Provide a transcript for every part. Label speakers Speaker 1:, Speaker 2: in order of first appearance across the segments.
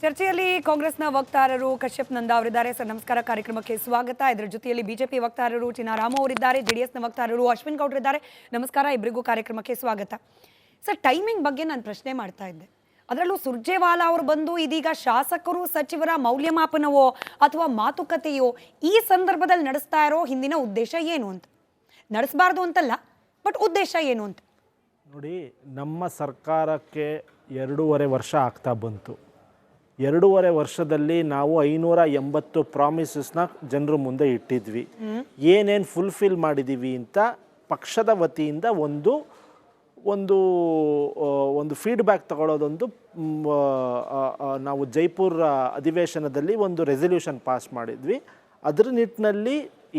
Speaker 1: ಚರ್ಚೆಯಲ್ಲಿ ಕಾಂಗ್ರೆಸ್ನ ವಕ್ತಾರರು ಕಶ್ಯಪ್ ನಂದಾ ಅವರಿದ್ದಾರೆ. ಸರ್ ನಮಸ್ಕಾರ, ಕಾರ್ಯಕ್ರಮಕ್ಕೆ ಸ್ವಾಗತ. ಇದರ ಜೊತೆಯಲ್ಲಿ ಬಿಜೆಪಿ ವಕ್ತಾರರು ಚಿನಾರಾಮ ಅವರಿದ್ದಾರೆ, ಜೆಡಿಎಸ್ನ ವಕ್ತಾರರು ಅಶ್ವಿನ್ ಗೌಡ್ರು ಇದ್ದಾರೆ. ನಮಸ್ಕಾರ, ಇಬ್ಬರಿಗೂ ಕಾರ್ಯಕ್ರಮಕ್ಕೆ ಸ್ವಾಗತ. ಸರ್, ಟೈಮಿಂಗ್ ಬಗ್ಗೆ ನಾನು ಪ್ರಶ್ನೆ ಮಾಡ್ತಾ ಇದ್ದೆ. ಅದರಲ್ಲೂ ಸುರ್ಜೇವಾಲಾ ಅವರು ಬಂದು ಇದೀಗ ಶಾಸಕರು ಸಚಿವರ ಮೌಲ್ಯಮಾಪನವೋ ಅಥವಾ ಮಾತುಕತೆಯೋ ಈ ಸಂದರ್ಭದಲ್ಲಿ ನಡೆಸ್ತಾ ಇರೋ ಹಿಂದಿನ ಉದ್ದೇಶ ಏನು ಅಂತ, ನಡೆಸಬಾರ್ದು ಅಂತಲ್ಲ, ಬಟ್ ಉದ್ದೇಶ ಏನು ಅಂತ
Speaker 2: ನೋಡಿ. ನಮ್ಮ ಸರ್ಕಾರಕ್ಕೆ 2.5 ವರ್ಷ ಆಗ್ತಾ ಬಂತು. 2.5 ವರ್ಷದಲ್ಲಿ ನಾವು 580 ಪ್ರಾಮಿಸಸ್ನ ಜನರ ಮುಂದೆ ಇಟ್ಟಿದ್ವಿ. ಏನೇನು ಫುಲ್ಫಿಲ್ ಮಾಡಿದ್ದೀವಿ ಅಂತ ಪಕ್ಷದ ವತಿಯಿಂದ ಒಂದು ಫೀಡ್ಬ್ಯಾಕ್ ತಗೊಳ್ಳೋದೊಂದು ನಾವು ಜೈಪುರ ಅಧಿವೇಶನದಲ್ಲಿ ಒಂದು ರೆಸಲ್ಯೂಷನ್ ಪಾಸ್ ಮಾಡಿದ್ವಿ. ಅದರ ನಿಟ್ಟಿನಲ್ಲಿ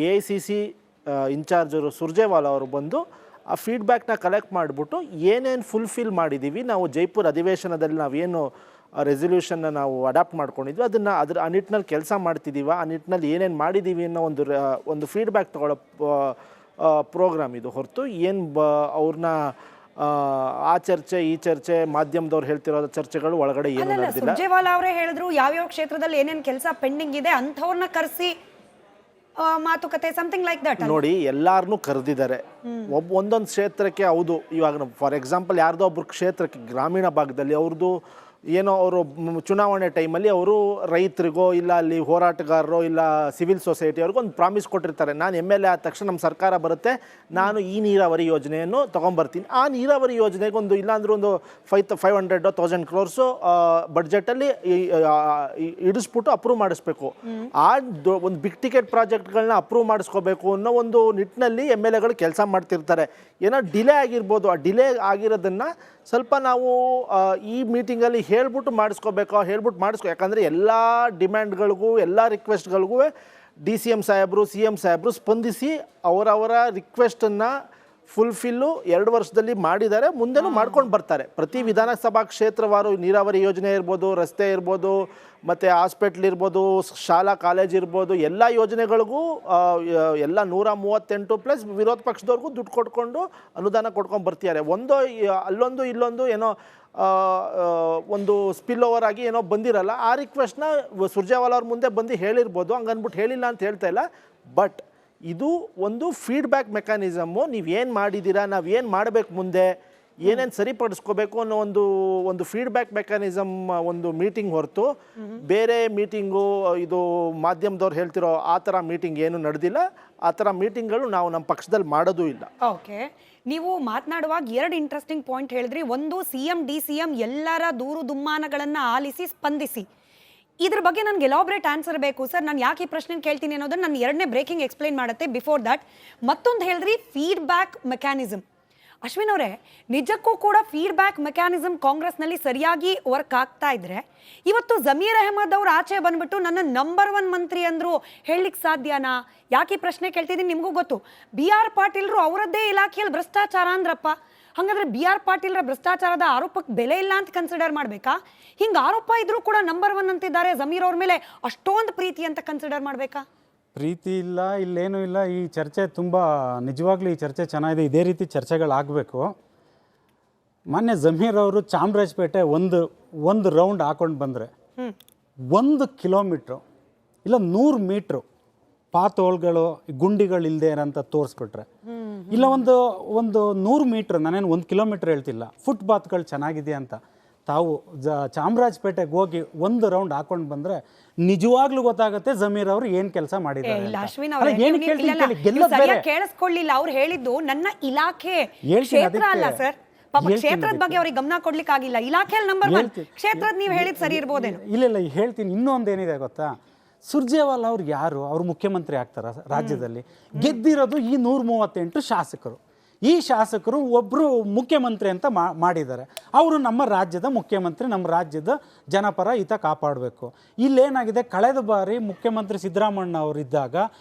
Speaker 2: AICC ಇನ್ಚಾರ್ಜರು ಸುರ್ಜೇವಾಲಾ ಅವರು ಬಂದು ಆ ಫೀಡ್ಬ್ಯಾಕ್ನ ಕಲೆಕ್ಟ್ ಮಾಡಿಬಿಟ್ಟು ಏನೇನು ಫುಲ್ಫಿಲ್ ಮಾಡಿದ್ದೀವಿ, ನಾವು ಜೈಪುರ ಅಧಿವೇಶನದಲ್ಲಿ ನಾವೇನು ರೆಸಲ್ಯೂಷನ್ನ ನಾವು ಅಡಾಪ್ಟ್ ಮಾಡ್ಕೊಂಡಿದ್ವಿ ಅದನ್ನು ಆ ನಿಟ್ಟಿನಲ್ಲಿ ಕೆಲಸ ಮಾಡ್ತಿದ್ದೀವ, ಆ ನಿಟ್ಟಿನಲ್ಲಿ ಏನೇನು ಮಾಡಿದ್ದೀವಿ ಅನ್ನೋ ಒಂದು ಫೀಡ್ಬ್ಯಾಕ್ ತಗೊಳ್ಳೋ ಪ್ರೋಗ್ರಾಮ್ ಇದು ಹೊರತು ಏನು ಅವ್ರನ್ನ ಆ ಚರ್ಚೆ ಈ ಚರ್ಚೆ ಮಾಧ್ಯಮದವ್ರು ಹೇಳ್ತಿರೋ ಚರ್ಚೆಗಳು ಒಳಗಡೆ ಏನು ನಡೆದಿಲ್ಲ.
Speaker 1: ಸುರ್ಜೇವಾಲಾ ಅವರೇ ಹೇಳಿದ್ರು ಯಾವ್ಯಾವ ಕ್ಷೇತ್ರದಲ್ಲಿ ಏನೇನು ಕೆಲಸ ಪೆಂಡಿಂಗ್ ಇದೆ ಅಂಥವ್ರನ್ನ ಕರೆಸಿ ಮಾತುಕತೆ, ಸಮಥಿಂಗ್ ಲೈಕ್ ದಟ್.
Speaker 2: ನೋಡಿ, ಎಲ್ಲಾರನ್ನೂ ಕರೆದಿದ್ದಾರೆ. ಒಂದೊಂದು ಕ್ಷೇತ್ರಕ್ಕೆ. ಹೌದು, ಇವಾಗ ಫಾರ್ ಎಕ್ಸಾಂಪಲ್ ಯಾರ್ದೋ ಒಬ್ರು ಕ್ಷೇತ್ರಕ್ಕೆ ಗ್ರಾಮೀಣ ಭಾಗದಲ್ಲಿ ಅವ್ರದ್ದು ಏನೋ ಅವರು ಚುನಾವಣೆ ಟೈಮಲ್ಲಿ ಅವರು ರೈತರಿಗೋ ಇಲ್ಲ ಅಲ್ಲಿ ಹೋರಾಟಗಾರರೋ ಇಲ್ಲ ಸಿವಿಲ್ ಸೊಸೈಟಿಯವ್ರಿಗೂ ಒಂದು ಪ್ರಾಮಿಸ್ ಕೊಟ್ಟಿರ್ತಾರೆ. ನಾನು MLA ಆದ ತಕ್ಷಣ ನಮ್ಮ ಸರ್ಕಾರ ಬರುತ್ತೆ, ನಾನು ಈ ನೀರಾವರಿ ಯೋಜನೆಯನ್ನು ತೊಗೊಂಬರ್ತೀನಿ. ಆ ನೀರಾವರಿ ಯೋಜನೆಗೆ ಒಂದು ಇಲ್ಲಾಂದ್ರೆ ಒಂದು 500,000 crores ಬಡ್ಜೆಟಲ್ಲಿ ಇಡಿಸ್ಬಿಟ್ಟು ಅಪ್ರೂವ್ ಮಾಡಿಸ್ಬೇಕು. ಆ ಒಂದು ಬಿಗ್ ಟಿಕೆಟ್ ಪ್ರಾಜೆಕ್ಟ್ಗಳನ್ನ ಅಪ್ರೂವ್ ಮಾಡಿಸ್ಕೋಬೇಕು ಅನ್ನೋ ಒಂದು ನಿಟ್ಟಿನಲ್ಲಿ MLAಗಳು ಕೆಲಸ ಮಾಡ್ತಿರ್ತಾರೆ. ಏನೋ ಡಿಲೇ ಆಗಿರ್ಬೋದು. ಆ ಡಿಲೇ ಆಗಿರೋದನ್ನು ಸ್ವಲ್ಪ ನಾವು ಈ ಮೀಟಿಂಗಲ್ಲಿ ಹೇಳ್ಬಿಟ್ಟು ಮಾಡಿಸ್ಕೋ. ಯಾಕಂದರೆ ಎಲ್ಲ ಡಿಮ್ಯಾಂಡ್ಗಳಿಗೂ ಎಲ್ಲ ರಿಕ್ವೆಸ್ಟ್ಗಳಿಗೂ DCM ಸಾಹೇಬರು CM ಸಾಹೇಬರು ಸ್ಪಂದಿಸಿ ಅವರವರ ರಿಕ್ವೆಸ್ಟನ್ನು ಫುಲ್ಫಿಲ್ಲು 2 ವರ್ಷದಲ್ಲಿ ಮಾಡಿದ್ದಾರೆ, ಮುಂದೆನೂ ಮಾಡ್ಕೊಂಡು ಬರ್ತಾರೆ. ಪ್ರತಿ ವಿಧಾನಸಭಾ ಕ್ಷೇತ್ರವಾರು ನೀರಾವರಿ ಯೋಜನೆ ಇರ್ಬೋದು, ರಸ್ತೆ ಇರ್ಬೋದು, ಮತ್ತು ಹಾಸ್ಪಿಟ್ಲ್ ಇರ್ಬೋದು, ಶಾಲಾ ಕಾಲೇಜ್ ಇರ್ಬೋದು, ಎಲ್ಲ ಯೋಜನೆಗಳಿಗೂ ಎಲ್ಲ 138 ಪ್ಲಸ್ ವಿರೋಧ ಪಕ್ಷದವ್ರಿಗೂ ದುಡ್ಡು ಕೊಟ್ಕೊಂಡು ಅನುದಾನ ಕೊಡ್ಕೊಂಡು ಬರ್ತಿದ್ದಾರೆ. ಅಲ್ಲೊಂದು ಇಲ್ಲೊಂದು ಏನೋ ಒಂದು ಸ್ಪಿಲ್ ಓವರ್ ಆಗಿ ಏನೋ ಬಂದಿರಲ್ಲ. ಆ ರಿಕ್ವೆಸ್ಟ್ನ ಸುರ್ಜೇವಾಲಾ ಅವ್ರ ಮುಂದೆ ಬಂದು ಹೇಳಿರ್ಬೋದು, ಹಂಗನ್ಬಿಟ್ಟು ಹೇಳಿಲ್ಲ ಅಂತ ಹೇಳ್ತಾ ಇಲ್ಲ. ಬಟ್ ಇದು ಒಂದು ಫೀಡ್ಬ್ಯಾಕ್ ಮೆಕ್ಯಾನಿಸಮ್ಮು. ನೀವೇನು ಮಾಡಿದ್ದೀರಾ, ನಾವೇನು ಮಾಡಬೇಕು, ಮುಂದೆ ಏನೇನು ಸರಿಪಡಿಸ್ಕೋಬೇಕು ಅನ್ನೋ ಒಂದು ಫೀಡ್ಬ್ಯಾಕ್ ಮೆಕ್ಯಾನಿಸಮ್ ಒಂದು ಮೀಟಿಂಗ್ ಹೊರತು ಬೇರೆ ಮೀಟಿಂಗು ಇದು ಮಾಧ್ಯಮದವ್ರು ಹೇಳ್ತಿರೋ ಆ ಥರ ಮೀಟಿಂಗ್ ಏನು ನಡೆದಿಲ್ಲ. ಆ ಥರ ಮೀಟಿಂಗ್ಗಳು ನಾವು ನಮ್ಮ ಪಕ್ಷದಲ್ಲಿ ಮಾಡೋದೂ ಇಲ್ಲ.
Speaker 1: ಓಕೆ, ನೀವು ಮಾತನಾಡುವಾಗ 2 ಇಂಟ್ರೆಸ್ಟಿಂಗ್ ಪಾಯಿಂಟ್ ಹೇಳಿದ್ರಿ. ಒಂದು, CM DCM ಎಲ್ಲರ ದೂರು ದುಮ್ಮಾನಗಳನ್ನು ಆಲಿಸಿ ಸ್ಪಂದಿಸಿ. ಇದ್ರ ಬಗ್ಗೆ ನನಗೆ ಎಲಾಬ್ರೇಟ್ ಆನ್ಸರ್ ಬೇಕು ಸರ್. ನಾನು ಯಾಕೆ ಈ ಪ್ರಶ್ನೆ ಕೇಳ್ತೀನಿ ಅನ್ನೋದನ್ನ ನಾನು 2ನೇ ಬ್ರೇಕಿಂಗ್ ಎಕ್ಸ್ಪ್ಲೈನ್ ಮಾಡುತ್ತೆ. ಬಿಫೋರ್ ದಟ್ ಮತ್ತೊಂದು ಹೇಳಿದ್ರಿ, ಫೀಡ್ಬ್ಯಾಕ್ ಮೆಕ್ಯಾನಿಸಮ್. ಅಶ್ವಿನ್ ಅವರೇ, ನಿಜಕ್ಕೂ ಕೂಡ ಫೀಡ್ಬ್ಯಾಕ್ ಮೆಕ್ಯಾನಿಸಮ್ ಕಾಂಗ್ರೆಸ್ನಲ್ಲಿ ಸರಿಯಾಗಿ ವರ್ಕ್ ಆಗ್ತಾ ಇದ್ರೆ ಇವತ್ತು ಜಮೀರ್ ಅಹಮದ್ ಅವ್ರು ಆಚೆ ಬಂದ್ಬಿಟ್ಟು ನನ್ನ ನಂಬರ್ 1 ಮಂತ್ರಿ ಅಂದ್ರು ಹೇಳಲಿಕ್ಕೆ ಸಾಧ್ಯನಾ? ಯಾಕೆ ಈ ಪ್ರಶ್ನೆ ಕೇಳ್ತಿದ್ದೀನಿ ನಿಮಗೂ ಗೊತ್ತು. BR ಪಾಟೀಲ್ರು ಅವರದ್ದೇ ಇಲಾಖೆಯಲ್ಲಿ ಭ್ರಷ್ಟಾಚಾರ ಅಂದ್ರಪ್ಪ. ಹಾಗಾದ್ರೆ BR ಪಾಟೀಲ್ರ ಭ್ರಷ್ಟಾಚಾರದ ಆರೋಪಕ್ಕೆ ಬೆಲೆ ಇಲ್ಲ ಅಂತ ಕನ್ಸಿಡರ್ ಮಾಡಬೇಕಾ? ಹಿಂಗೆ ಆರೋಪ ಇದ್ರೂ ಕೂಡ ನಂಬರ್ 1 ಅಂತಿದ್ದಾರೆ ಜಮೀರ್ ಅವ್ರ ಮೇಲೆ, ಅಷ್ಟೊಂದು ಪ್ರೀತಿ ಅಂತ ಕನ್ಸಿಡರ್ ಮಾಡಬೇಕಾ?
Speaker 3: ಪ್ರೀತಿ ಇಲ್ಲ, ಇಲ್ಲೇನೂ ಇಲ್ಲ. ಈ ಚರ್ಚೆ ತುಂಬ ನಿಜವಾಗ್ಲೂ ಈ ಚರ್ಚೆ ಚೆನ್ನಾಗಿದೆ. ಇದೇ ರೀತಿ ಚರ್ಚೆಗಳಾಗಬೇಕು. ಮೊನ್ನೆ ಜಮೀರ್ ಅವರು ಚಾಮರಾಜಪೇಟೆ ಒಂದು ರೌಂಡ್ ಹಾಕೊಂಡು ಬಂದರೆ 1 ಕಿಲೋಮೀಟ್ರು ಇಲ್ಲ 100 ಮೀಟ್ರು ಪಾತೋಳ್ಗಳು ಗುಂಡಿಗಳಿಲ್ಲದೆ ಇರೋಂಥ ತೋರಿಸ್ಬಿಟ್ರೆ, ಇಲ್ಲ ಒಂದು 100 ಮೀಟ್ರ್, ನಾನೇನು 1 ಕಿಲೋಮೀಟ್ರ್ ಹೇಳ್ತಿಲ್ಲ, ಫುಟ್ಪಾತ್ಗಳು ಚೆನ್ನಾಗಿದೆ ಅಂತ ತಾವು ಚಾಮರಾಜಪೇಟೆಗೆ ಹೋಗಿ 1 ರೌಂಡ್ ಹಾಕೊಂಡು ಬಂದರೆ ನಿಜವಾಗ್ಲೂ ಗೊತ್ತಾಗುತ್ತೆ ಜಮೀರ್ ಅವರು ಏನು ಕೆಲಸ ಮಾಡಿದ್ದಾರೆ.
Speaker 1: ಕೇಳಿಸ್ಕೊಳ್ಳಿಲ್ಲ, ಅವ್ರು ಹೇಳಿದ್ದು ನನ್ನ ಇಲಾಖೆ ಕ್ಷೇತ್ರ ಅಲ್ಲ ಸರ್. ಪಾಪ ಕ್ಷೇತ್ರದ ಬಗ್ಗೆ ಅವ್ರಿಗೆ ಗಮನ ಕೊಡ್ಲಿಕ್ಕೆ ಆಗಿಲ್ಲ. ಇಲಾಖೆಯಲ್ಲಿ ನಂಬರ್ 1 ಕ್ಷೇತ್ರದ ನೀವು ಹೇಳಿದ್ ಸರಿ ಇರ್ಬೋದೇನು?
Speaker 3: ಇಲ್ಲ ಹೇಳ್ತೀನಿ. ಇನ್ನೊಂದೇನಿದೆ ಗೊತ್ತಾ, ಸುರ್ಜೇವಾಲಾ ಅವ್ರು ಯಾರು? ಅವ್ರು ಮುಖ್ಯಮಂತ್ರಿ ಆಗ್ತಾರ ರಾಜ್ಯದಲ್ಲಿ? ಗೆದ್ದಿರೋದು ಈ 138 ಶಾಸಕರು. ಈ ಶಾಸಕರು ಒಬ್ಬರು ಮುಖ್ಯಮಂತ್ರಿ ಅಂತ ಮಾಡಿದ್ದಾರೆ. ಅವರು ನಮ್ಮ ರಾಜ್ಯದ ಮುಖ್ಯಮಂತ್ರಿ, ನಮ್ಮ ರಾಜ್ಯದ ಜನಪರ ಹಿತ ಕಾಪಾಡಬೇಕು. ಇಲ್ಲೇನಾಗಿದೆ, ಕಳೆದ ಬಾರಿ ಮುಖ್ಯಮಂತ್ರಿ ಸಿದ್ದರಾಮಣ್ಣ ಅವರು ಇದ್ದಾಗ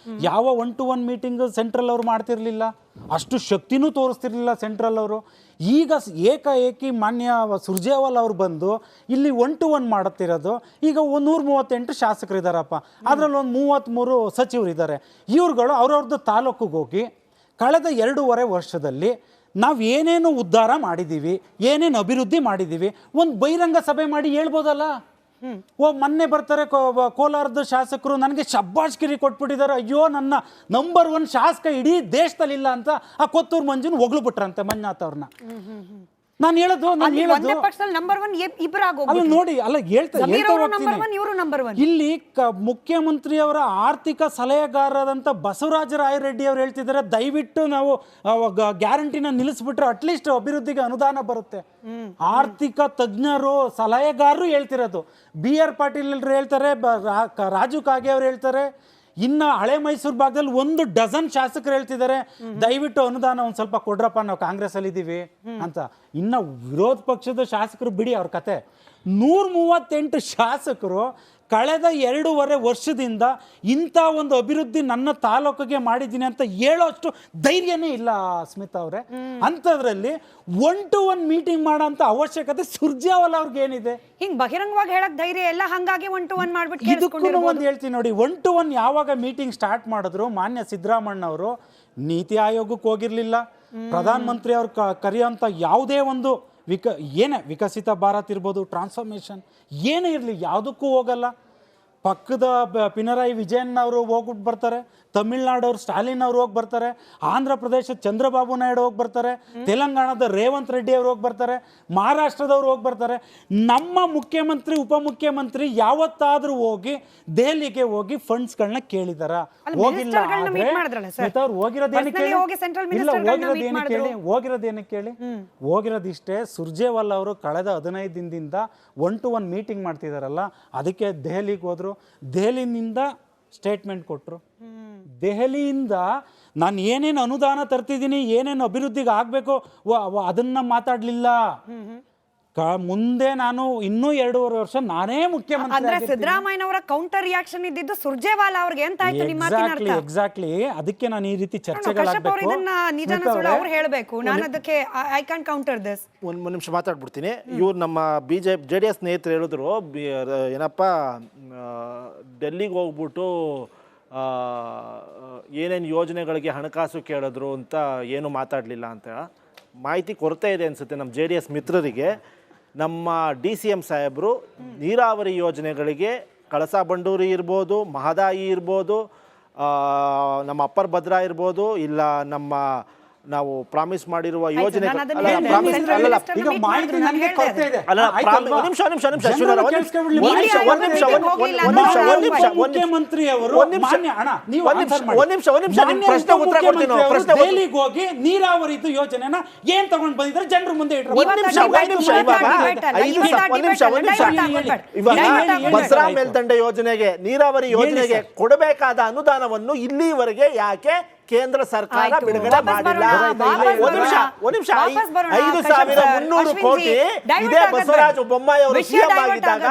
Speaker 3: ಯಾವ 1-to-1 ಮೀಟಿಂಗ್ ಸೆಂಟ್ರಲ್ ಅವರು ಮಾಡ್ತಿರ್ಲಿಲ್ಲ, ಅಷ್ಟು ಶಕ್ತಿನೂ ತೋರಿಸ್ತಿರ್ಲಿಲ್ಲ ಸೆಂಟ್ರಲ್ ಅವರು. ಈಗ ಏಕಾಏಕಿ ಮಾನ್ಯ ಸುರ್ಜೇವಾಲಾ ಅವ್ರು ಬಂದು ಇಲ್ಲಿ 1-to-1 ಮಾಡುತ್ತಿರೋದು. ಈಗ 138 ಶಾಸಕರಿದ್ದಾರಪ್ಪ, ಅದರಲ್ಲಿ ಒಂದು 33 ಸಚಿವರಿದ್ದಾರೆ. ಇವ್ರುಗಳು ಅವ್ರವ್ರದ್ದು ತಾಲೂಕಿಗೆ ಹೋಗಿ ಕಳೆದ 2.5 ವರ್ಷದಲ್ಲಿ ನಾವು ಏನೇನು ಉದ್ಧಾರ ಮಾಡಿದ್ದೀವಿ, ಏನೇನು ಅಭಿವೃದ್ಧಿ ಮಾಡಿದ್ದೀವಿ, ಒಂದು ಬಹಿರಂಗ ಸಭೆ ಮಾಡಿ ಹೇಳ್ಬೋದಲ್ಲ. ಮೊನ್ನೆ ಬರ್ತಾರೆ ಕೋಲಾರದ ಶಾಸಕರು ನನಗೆ ಶಬ್ಬಾಷ್ಗಿರಿ ಕೊಟ್ಬಿಟ್ಟಿದ್ದಾರೆ, ಅಯ್ಯೋ ನನ್ನ ನಂಬರ್ 1 ಶಾಸಕ ಇಡೀ ದೇಶದಲ್ಲಿ ಇಲ್ಲ ಅಂತ ಆ ಕೊತ್ತೂರು ಮಂಜುನ ಹೊಗಳು ಬಿಟ್ರಂತೆ ಮಂಜುನಾಥ್ ಅವ್ರನ್ನ. ನಾನು ಹೇಳೋದು
Speaker 1: ಒಂದೇ ಪಕ್ಷದಲ್ಲಿ ನಂಬರ್ 1 ಇಬ್ಬರಾಗೋ
Speaker 3: ಅಲ್ಲ ನೋಡಿ, ಅಲ್ಲ ಹೇಳ್ತಾ
Speaker 1: ನಂಬರ್ 1 ಇವರು ನಂಬರ್ 1.
Speaker 3: ಇಲ್ಲಿ ಮುಖ್ಯಮಂತ್ರಿಯವರ ಆರ್ಥಿಕ ಸಲಹೆಗಾರರಾದಂಥ ಬಸವರಾಜ ರಾಯರೆಡ್ಡಿ ಅವರು ಹೇಳ್ತಿದ್ದಾರೆ, ದಯವಿಟ್ಟು ನಾವು ಗ್ಯಾರಂಟಿನ ನಿಲ್ಲಿಸ್ಬಿಟ್ರೆ ಅಟ್ಲೀಸ್ಟ್ ಅಭಿವೃದ್ಧಿಗೆ ಅನುದಾನ ಬರುತ್ತೆ. ಆರ್ಥಿಕ ತಜ್ಞರು ಸಲಹೆಗಾರರು ಹೇಳ್ತಿರೋದು. BR ಪಾಟೀಲ್ ಹೇಳ್ತಾರೆ, ರಾಜು ಕಾಗೆ ಅವ್ರು ಹೇಳ್ತಾರೆ, ಇನ್ನು ಹಳೆ ಮೈಸೂರು ಭಾಗದಲ್ಲಿ 1 ಡಜನ್ ಶಾಸಕರು ಹೇಳ್ತಿದ್ದಾರೆ ದಯವಿಟ್ಟು ಅನುದಾನ ಒಂದು ಸ್ವಲ್ಪ ಕೊಡ್ರಪ್ಪ, ನಾವು ಕಾಂಗ್ರೆಸ್ ಅಲ್ಲಿ ಇದ್ದೀವಿ ಅಂತ. ಇನ್ನು ವಿರೋಧ ಪಕ್ಷದ ಶಾಸಕರು ಬಿಡಿ ಅವ್ರ ಕತೆ. 138 ಶಾಸಕರು ಕಳೆದ 2.5 ವರ್ಷದಿಂದ ಇಂಥ ಒಂದು ಅಭಿವೃದ್ಧಿ ನನ್ನ ತಾಲೂಕಿಗೆ ಮಾಡಿದ್ದೀನಿ ಅಂತ ಹೇಳೋಷ್ಟು ಧೈರ್ಯನೇ ಇಲ್ಲ ಸ್ಮಿತಾ ಅವರೇ. ಅಂಥದ್ರಲ್ಲಿ 1-to-1 ಮೀಟಿಂಗ್ ಮಾಡೋ ಅಂತ ಅವಶ್ಯಕತೆ ಸುರ್ಜೇವಾಲಾ ಅವ್ರಿಗೆ ಏನಿದೆ?
Speaker 1: ಹಿಂಗ್ ಬಹಿರಂಗವಾಗಿ ಹೇಳಕ್ ಧೈರ್ಯ ಇಲ್ಲ, ಹಂಗಾಗಿ 1-to-1 ಮಾಡ್ಬಿಟ್ಟು
Speaker 3: ಇದಕ್ಕೂ ಒಂದು ಹೇಳ್ತೀನಿ ನೋಡಿ. 1-to-1 ಯಾವಾಗ ಮೀಟಿಂಗ್ ಸ್ಟಾರ್ಟ್ ಮಾಡಿದ್ರು ಮಾನ್ಯ ಸಿದ್ದರಾಮಣ್ಣ ಅವರು ನೀತಿ ಆಯೋಗಕ್ಕೆ ಹೋಗಿರ್ಲಿಲ್ಲ. ಪ್ರಧಾನ ಮಂತ್ರಿ ಅವ್ರು ಕರೆಯೋಂಥ ಯಾವುದೇ ಒಂದು ವಿಕಸಿತ ಭಾರತ್ ಇರ್ಬೋದು, ಟ್ರಾನ್ಸ್ಫಾರ್ಮೇಷನ್ ಏನೇ ಇರಲಿ ಯಾವುದಕ್ಕೂ ಹೋಗಲ್ಲ. ಪಕ್ಕದ ಪಿನರಾಯಿ ವಿಜಯನ್ ಅವರು ಹೋಗ್ಬಿಟ್ಟು ಬರ್ತಾರೆ, ತಮಿಳ್ನಾಡವ್ರು ಸ್ಟಾಲಿನ್ ಅವ್ರು ಹೋಗಿ ಬರ್ತಾರೆ, ಆಂಧ್ರ ಪ್ರದೇಶದ ಚಂದ್ರಬಾಬು ನಾಯ್ಡು ಹೋಗಿ ಬರ್ತಾರೆ, ತೆಲಂಗಾಣದ ರೇವಂತ್ ರೆಡ್ಡಿ ಅವ್ರು ಹೋಗಿ ಬರ್ತಾರೆ, ಮಹಾರಾಷ್ಟ್ರದವ್ರು ಹೋಗಿ ಬರ್ತಾರೆ. ನಮ್ಮ ಮುಖ್ಯಮಂತ್ರಿ ಉಪಮುಖ್ಯಮಂತ್ರಿ ಯಾವತ್ತಾದ್ರೂ ಹೋಗಿ ದೆಹಲಿಗೆ ಹೋಗಿ ಫಂಡ್ಸ್ಗಳನ್ನ ಕೇಳಿದಾರ? ಹೋಗಿಲ್ಲ. ಅವ್ರು ಹೋಗಿರೋದೇನಕ್ಕೆ ಕೇಳಿ? ಹೋಗಿರೋದಿಷ್ಟೇ. ಸುರ್ಜೇವಾಲಾ ಅವರು ಕಳೆದ 15 ದಿನದಿಂದ 1-to-1 ಮೀಟಿಂಗ್ ಮಾಡ್ತಿದಾರಲ್ಲ, ಅದಕ್ಕೆ ದೆಹಲಿಗೆ ಹೋದ್ರು. ದೆಹಲಿನಿಂದ ಸ್ಟೇಟ್ಮೆಂಟ್ ಕೊಟ್ಟರು. ದೆಹಲಿಯಿಂದ ನಾನು ಏನೇನು ಅನುದಾನ ತರ್ತಿದ್ದೀನಿ, ಏನೇನು ಅಭಿವೃದ್ಧಿಗೆ ಆಗಬೇಕು ಅದನ್ನ ಮಾತಾಡಲಿಲ್ಲ. ಮುಂದೆ ನಾನು ಇನ್ನೂ 2.5 ವರ್ಷ ನಾನೇ ಮುಖ್ಯಮಂತ್ರಿ.
Speaker 1: ಅಂದ್ರೆ ಸಿದ್ದರಾಮಯ್ಯನವರ ಕೌಂಟರ್ ರಿಯಾಕ್ಷನ್ ಇದ್ದಿದ್ದು ಸುರ್ಜೇವಾಲಾ ಅವ್ರಿಗೆ ಅಂತ ಆಯ್ತು ನಿಮ್ಮ ಮಾತಿನ ಅರ್ಥ.
Speaker 3: ಎಕ್ಸಾಕ್ಟ್ಲಿ. ಅದಕ್ಕೆ ನಾನು ಈ ರೀತಿ
Speaker 1: ಚರ್ಚೆಗಳಾಗಬೇಕು. ಇದನ್ನ ನಿಜಾನ ಸುಳ್ಳು ಅವ್ರು ಹೇಳಬೇಕು. ನಾನು ಅದಕ್ಕೆ ಐ ಕ್ಯಾನ್ ಕೌಂಟರ್ ದಿಸ್.
Speaker 2: ಒಂದು ನಿಮಿಷ ಮಾತಾಡ್ಬಿಡ್ತೀನಿ. ಇವ್ರು ನಮ್ಮ JDS ಸ್ನೇಹಿತರು ಹೇಳಿದ್ರು, ಏನಪ್ಪ ಡೆಲ್ಲಿಗೆ ಹೋಗ್ಬಿಟ್ಟು ಏನೇನು ಯೋಜನೆಗಳಿಗೆ ಹಣಕಾಸು ಕೇಳಿದ್ರು ಅಂತ ಏನು ಮಾತಾಡಲಿಲ್ಲ ಅಂತ. ಮಾಹಿತಿ ಕೊರತೆ ಇದೆ ಅನಿಸುತ್ತೆ ನಮ್ಮ JDS ಮಿತ್ರರಿಗೆ. ನಮ್ಮ DCM ಸಾಹೇಬರು ನೀರಾವರಿ ಯೋಜನೆಗಳಿಗೆ ಕಳಸಾ ಬಂಡೂರಿ ಇರ್ಬೋದು, ಮಹದಾಯಿ ಇರ್ಬೋದು, ನಮ್ಮ ಅಪ್ಪರ್ ಭದ್ರಾ ಇರ್ಬೋದು, ಇಲ್ಲ ನಮ್ಮ ನಾವು ಪ್ರಾಮಿಸ್ ಮಾಡಿರುವ ಯೋಜನೆ
Speaker 3: ಹೋಗಿ ನೀರಾವರಿದು ಯೋಜನೆನ ಏನ್ ತಗೊಂಡ್ ಬಂದಿದ್ರೆ ಜನರ ಮುಂದೆ
Speaker 2: ಭದ್ರಾ ಮೇಲ್ದಂಡೆ ಯೋಜನೆಗೆ, ನೀರಾವರಿ ಯೋಜನೆಗೆ ಕೊಡಬೇಕಾದ ಅನುದಾನವನ್ನು ಇಲ್ಲಿವರೆಗೆ ಯಾಕೆ ಕೇಂದ್ರ ಸರ್ಕಾರ ಬಿಡುಗಡೆ ಮಾಡಿಲ್ಲ? 5,300 ಕೋಟಿ ಇದೇ ಬಸವರಾಜ ಬೊಮ್ಮಾಯಿ ಅವರು ಸಿಎಂ ಆಗಿದ್ದಾಗ